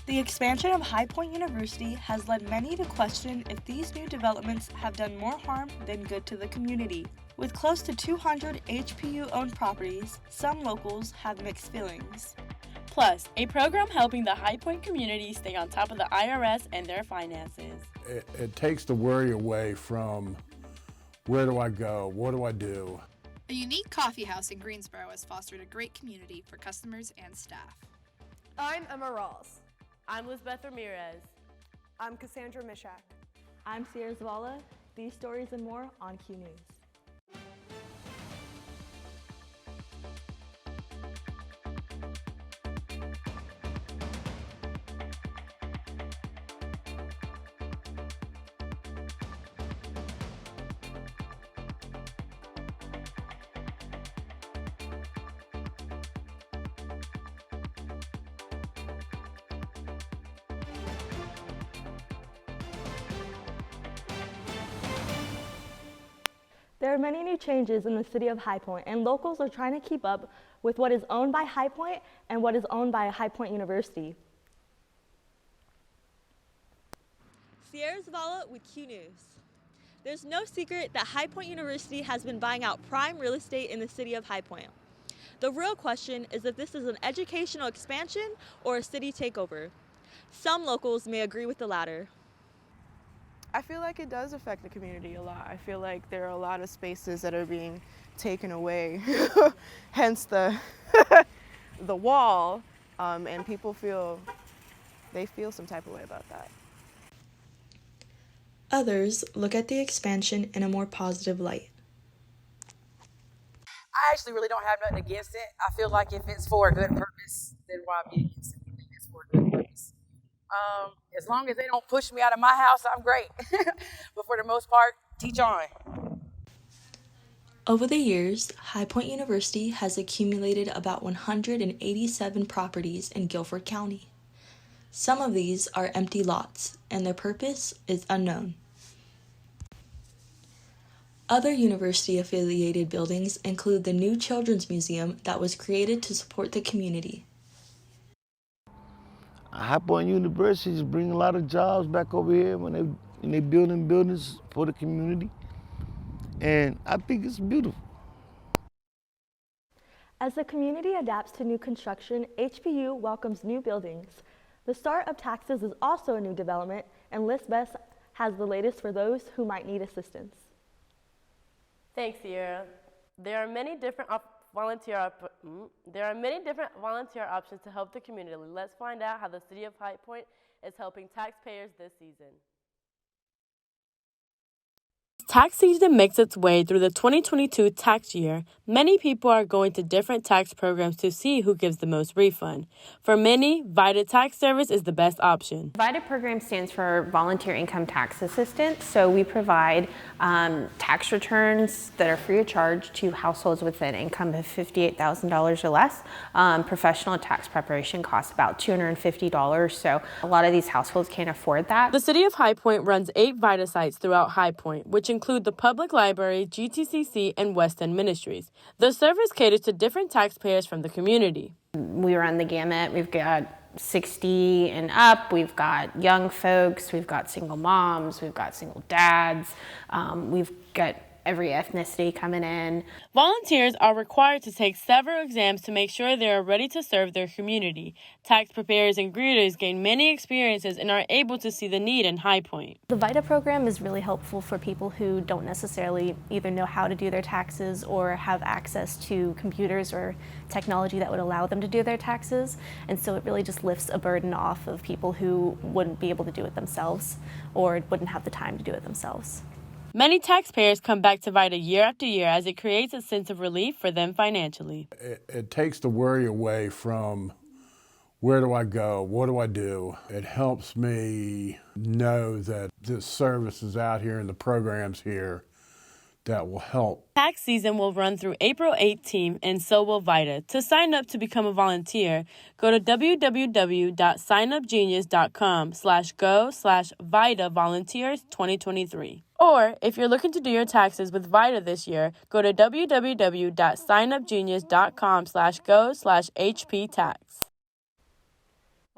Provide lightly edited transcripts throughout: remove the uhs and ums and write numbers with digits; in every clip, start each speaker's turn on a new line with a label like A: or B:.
A: The expansion of High Point University has led many to question if these new developments have done more harm than good to the community. With close to 200 HPU-owned properties, some locals have mixed feelings.
B: Plus, a program helping the High Point community stay on top of the IRS and their finances.
C: It takes the worry away from where do I go, what do I do?
D: A unique coffee house in Greensboro has fostered a great community for customers and staff.
E: I'm Emma Rawls.
B: I'm Lizbeth Ramirez.
E: I'm Cassandra Mishak.
F: I'm Sierra Zavala. These stories and more on Q News. There are many new changes in the city of High Point, and locals are trying to keep up with what is owned by High Point and what is owned by High Point University.
G: Sierra Zavala with Q News. There's no secret that High Point University has been buying out prime real estate in the city of High Point. The real question is if this is an educational expansion or a city takeover. Some locals may agree with the latter.
H: I feel like it does affect the community a lot. I feel like there are a lot of spaces that are being taken away, hence the the wall, and people feel some type of way about that.
A: Others look at the expansion in a more positive light.
I: I actually really don't have nothing against it. I feel like if it's for a good purpose, then why be against it? If it's for a good purpose. As long as they don't push me out of my house, I'm great. But for the most part, teach on.
A: Over the years, High Point University has accumulated about 187 properties in Guilford County. Some of these are empty lots, and their purpose is unknown. Other university-affiliated buildings include the new Children's Museum that was created to support the community.
J: High Point University is bringing a lot of jobs back over here when they building buildings for the community, and I think it's beautiful.
F: As the community adapts to new construction, HPU welcomes new buildings. The start of taxes is also a new development, and Lisbeth has the latest for those who might need assistance.
B: Thanks, Sierra. There are many different volunteer options to help the community. Let's find out how the City of High Point is helping taxpayers this season. Tax season makes its way through the 2022 tax year. Many people are going to different tax programs to see who gives the most refund. For many, VITA Tax Service is the best option.
K: VITA program stands for Volunteer Income Tax Assistance. So we provide tax returns that are free of charge to households with an income of $58,000 or less. Professional tax preparation costs about $250. So a lot of these households can't afford that.
B: The City of High Point runs 8 VITA sites throughout High Point, which include the Public Library, GTCC, and West End Ministries. The service caters to different taxpayers from the community.
K: We run the gamut. We've got 60 and up, we've got young folks, we've got single moms, we've got single dads, we've got every ethnicity coming in.
B: Volunteers are required to take several exams to make sure they are ready to serve their community. Tax preparers and greeters gain many experiences and are able to see the need in High Point.
L: The VITA program is really helpful for people who don't necessarily either know how to do their taxes or have access to computers or technology that would allow them to do their taxes. And so it really just lifts a burden off of people who wouldn't be able to do it themselves or wouldn't have the time to do it themselves.
B: Many taxpayers come back to VITA year after year as it creates a sense of relief for them financially.
C: It takes the worry away from where do I go, what do I do. It helps me know that this service is out here and the programs here that will help.
B: Tax season will run through April 18th, and so will VITA. To sign up to become a volunteer, go to www.signupgenius.com/go/VITA Volunteers 2023. Or, if you're looking to do your taxes with VITA this year, go to www.signupgenius.com/go/HP Tax.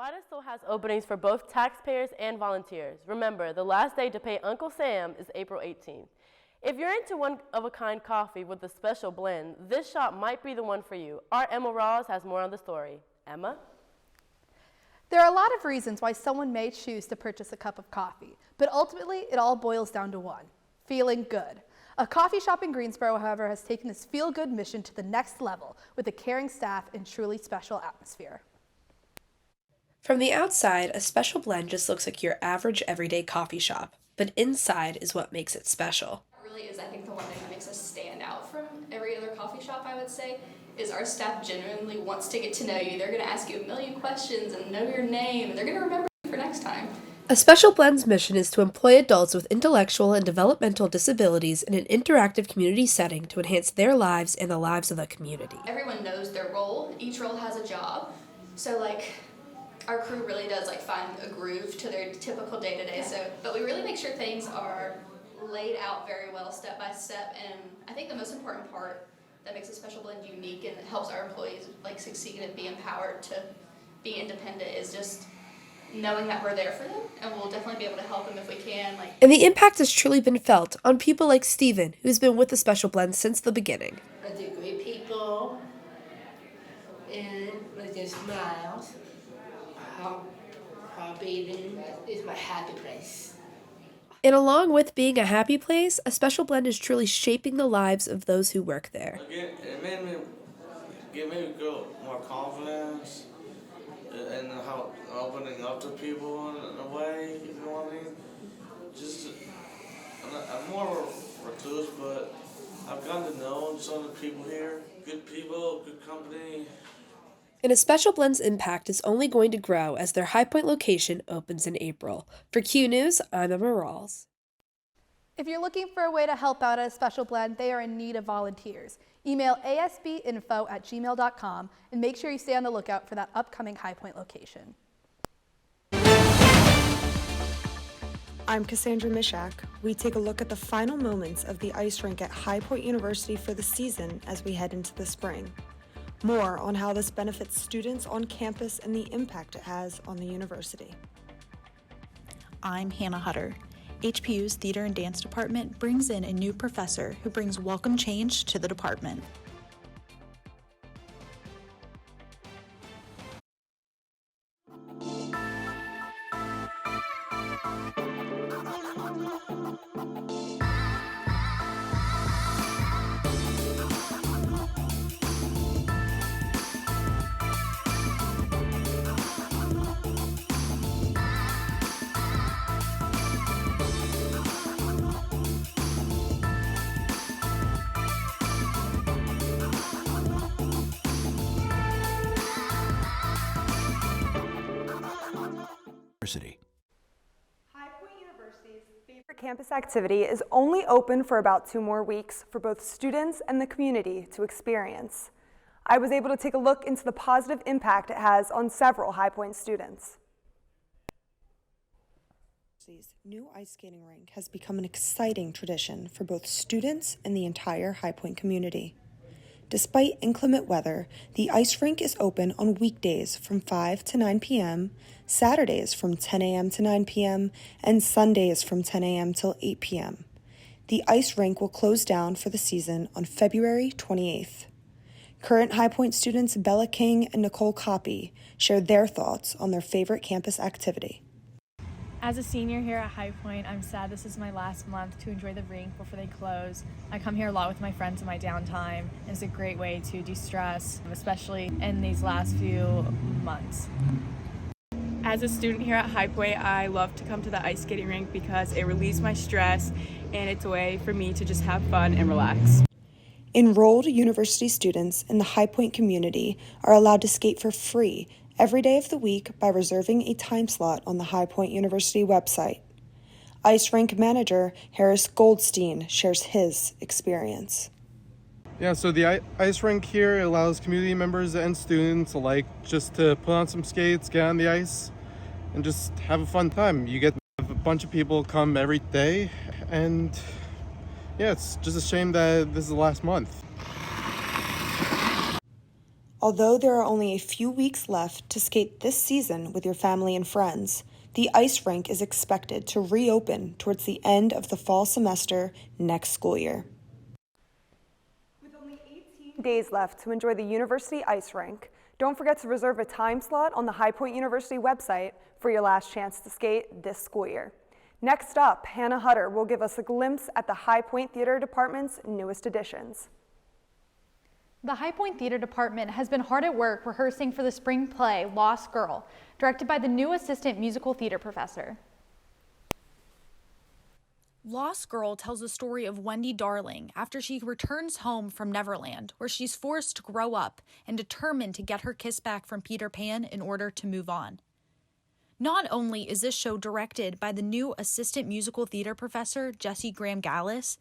B: VITA still has openings for both taxpayers and volunteers. Remember, the last day to pay Uncle Sam is April 18th. If you're into one-of-a-kind coffee with a special blend, this shop might be the one for you. Our Emma Rawls has more on the story. Emma?
M: There are a lot of reasons why someone may choose to purchase a cup of coffee, but ultimately it all boils down to one: feeling good. A coffee shop in Greensboro, however, has taken this feel-good mission to the next level with a caring staff and truly special atmosphere.
N: From the outside, a special blend just looks like your average everyday coffee shop, but inside is what makes it special.
O: Really is, I think, the one thing that makes us stand out from every other coffee shop, I would say, is our staff genuinely wants to get to know you. They're going to ask you a million questions and know your name, and they're going to remember you for next time.
N: A Special Blend's mission is to employ adults with intellectual and developmental disabilities in an interactive community setting to enhance their lives and the lives of the community.
O: Everyone knows their role. Each role has a job. So, our crew really does, find a groove to their typical day-to-day. But we really make sure things are laid out very well, step by step, and I think the most important part that makes a Special Blend unique and helps our employees succeed and be empowered to be independent is just knowing that we're there for them, and we'll definitely be able to help them if we can.
N: And the impact has truly been felt on people like Steven, who's been with the Special Blend since the beginning.
P: They're great people, and with their smiles, Beating is my happy place.
N: And along with being a happy place, a Special Blend is truly shaping the lives of those who work there.
Q: It made me more confidence and how opening up to people in a way, you know what I mean? I'm more of a recluse, but I've gotten to know some of the people here. Good people, good company.
N: And a Special Blend's impact is only going to grow as their High Point location opens in April. For Q News, I'm Emma Rawls.
M: If you're looking for a way to help out at a Special Blend, they are in need of volunteers. Email asbinfo@gmail.com and make sure you stay on the lookout for that upcoming High Point location.
E: I'm Cassandra Mishak. We take a look at the final moments of the ice rink at High Point University for the season as we head into the spring. More on how this benefits students on campus and the impact it has on the university.
R: I'm Hannah Hutter. HPU's Theater and Dance Department brings in a new professor who brings welcome change to the department.
E: High Point University's favorite campus activity is only open for about 2 more weeks for both students and the community to experience. I was able to take a look into the positive impact it has on several High Point students. New ice skating rink has become an exciting tradition for both students and the entire High Point community. Despite inclement weather, the ice rink is open on weekdays from 5 to 9 p.m., Saturdays from 10 a.m. to 9 p.m., and Sundays from 10 a.m. till 8 p.m. The ice rink will close down for the season on February 28th. Current High Point students Bella King and Nicole Copy shared their thoughts on their favorite campus activity.
S: As a senior here at High Point, I'm sad this is my last month to enjoy the rink before they close. I come here a lot with my friends in my downtime, and it's a great way to de-stress, especially in these last few months.
T: As a student here at High Point, I love to come to the ice skating rink because it relieves my stress and it's a way for me to just have fun and relax.
E: Enrolled university students in the High Point community are allowed to skate for free every day of the week by reserving a time slot on the High Point University website. Ice rink manager Harris Goldstein shares his experience.
U: Yeah, so the ice rink here allows community members and students alike just to put on some skates, get on the ice, and just have a fun time. You get a bunch of people come every day, and yeah, it's just a shame that this is the last month.
E: Although there are only a few weeks left to skate this season with your family and friends, the ice rink is expected to reopen towards the end of the fall semester next school year.
D: With only 18 days left to enjoy the University Ice Rink, don't forget to reserve a time slot on the High Point University website for your last chance to skate this school year. Next up, Hannah Hutter will give us a glimpse at the High Point Theater Department's newest additions.
V: The High Point Theater Department has been hard at work rehearsing for the spring play, Lost Girl, directed by the new assistant musical theater professor.
W: Lost Girl tells the story of Wendy Darling after she returns home from Neverland, where she's forced to grow up and determined to get her kiss back from Peter Pan in order to move on. Not only is this show directed by the new assistant musical theater professor, Jessie Graham Gallus,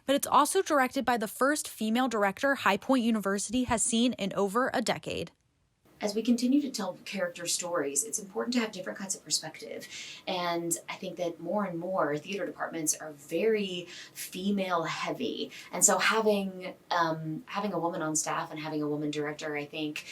W: but it's also directed by the first female director High Point University has seen in over a decade.
X: As we continue to tell character stories, it's important to have different kinds of perspective. And I think that more and more theater departments are very female heavy. And so having a woman on staff and having a woman director, I think,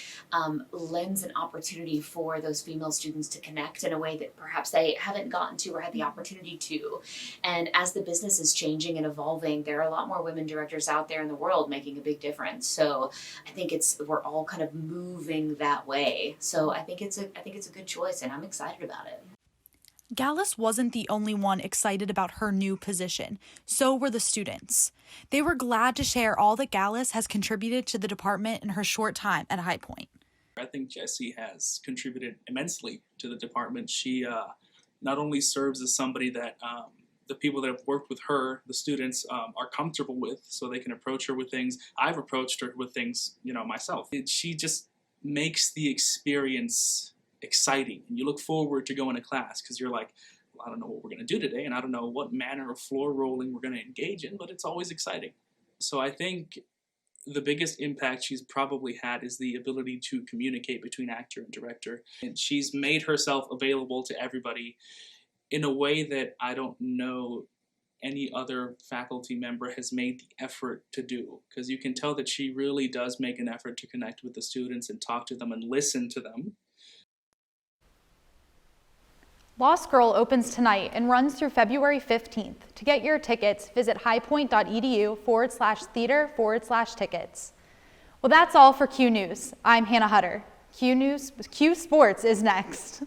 X: lends an opportunity for those female students to connect in a way that perhaps they haven't gotten to or had the opportunity to. And as the business is changing and evolving, there are a lot more women directors out there in the world making a big difference. So I think we're all kind of moving that way. So I think it's a good choice, and I'm excited about it.
W: Gallus wasn't the only one excited about her new position. So were the students. They were glad to share all that Gallus has contributed to the department in her short time at High Point.
Y: I think Jessie has contributed immensely to the department. She not only serves as somebody that the people that have worked with her, the students, are comfortable with, so they can approach her with things. I've approached her with things, myself. She just makes the experience exciting, and you look forward to going to class because you're like, well, I don't know what we're going to do today, and I don't know what manner of floor rolling we're going to engage in, but it's always exciting. So I think the biggest impact she's probably had is the ability to communicate between actor and director, and she's made herself available to everybody in a way that I don't know any other faculty member has made the effort to do, because you can tell that she really does make an effort to connect with the students and talk to them and listen to them.
V: Lost Girl opens tonight and runs through February 15th. To get your tickets, visit highpoint.edu/theater/tickets. Well, that's all for Q News. I'm Hannah Hutter. Q Sports is next.